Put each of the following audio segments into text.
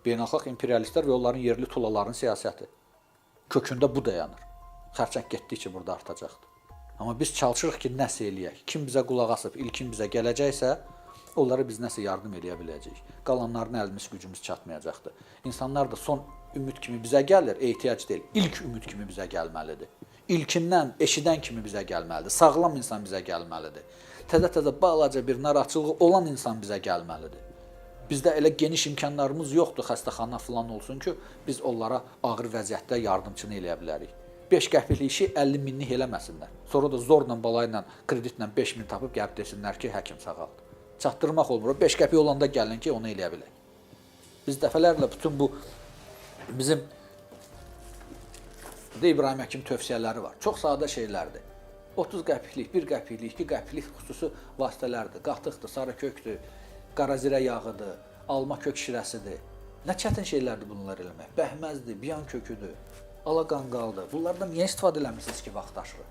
Beynəlxalq imperialistlər və onların yerli tulaların siyasəti. Kökündə bu dayanır. Xərçəng getdikcə burada artacaqdır. Amma biz çalışırıq ki, nəsə eləyək. Kim bizə qulaq asıb, ilkin bizə gələcəksə, onlara biz nəsə yardım eləyə biləcəyik. Qalanlarına əlimiz gücümüz çatmayacaqdır. İnsanlar da son ümid kimi bizə gəlir, ehtiyac deyil. İlk ümid kimi bizə gəlməlidir. İlkindən, eşidən kimi bizə gəlməlidir. Sağlam insan bizə gəlməlidir. Təzə-təzə balaca bir narahatçılığı olan insan bizə gəlməlidir. Bizdə elə geniş imkanlarımız yoxdur, xəstəxana falan olsun ki, biz onlara ağır vəziyyətdə yardımçını eləyə bilərik. 5 qəpiklik işi 50 minlik eləməsinlər. Sonra da zorla, balayla, kreditlə 5 min tapıb gəlib desinlər ki, həkim sağaldı. Çatdırmaq olmur. 5 qəpik olanda gəlin ki, onu eləyə bilək. Biz dəfələrlə bütün bu bizim İbrahim Həkim tövsiyələri var. Çox sadə şeylərdir. 30 qəpiklik, 1 qəpiklik, 2 qəpiklik xüsusi vasitələrdir. Qatıqdır, sarı kökdür, qarazirə yağıdır, alma kök şirəsidir. Nə çətin şeylərdir bunlar eləmək. Bəhməzdir, biyan köküdür, alaqanqaldır. Bunlardan niyə istifadə eləmirsiniz ki, vaxtaşırı?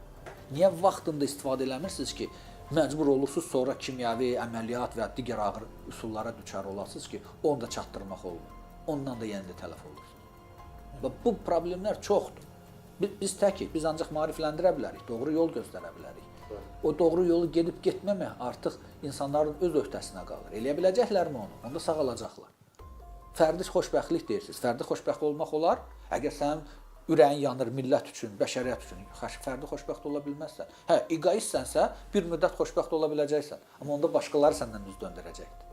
Niyə vaxtında istifadə eləmirsiniz ki, məcbur olursunuz sonra kimyəvi əməliyyat və digər ağır üsullara düçar olasınız ki, onu da çatdırmaq olmur. Ondan da yenə də tələf olursunuz. Və bu problemlər çoxdur. Biz təkik, biz ancaq maarifləndirə bilərik, doğru yol göstərə bilərik. O doğru yolu gedib getməmək artıq insanların öz öhdəsinə qalır. Eləyə biləcəklərmi onu? Onda sağalacaqlar. Fərdi xoşbəxtlik deyirsiniz. Fərdi xoşbəxt olmaq olar. Əgər sənin ürəyin yanır millət üçün, bəşəriyyət üçün, fərdi xoşbəxt ola bilməzsən. Hə, egoistsənsə bir müddət xoşbəxt ola biləcəksən. Amma onda başqaları səndən üz döndərəcəkdir.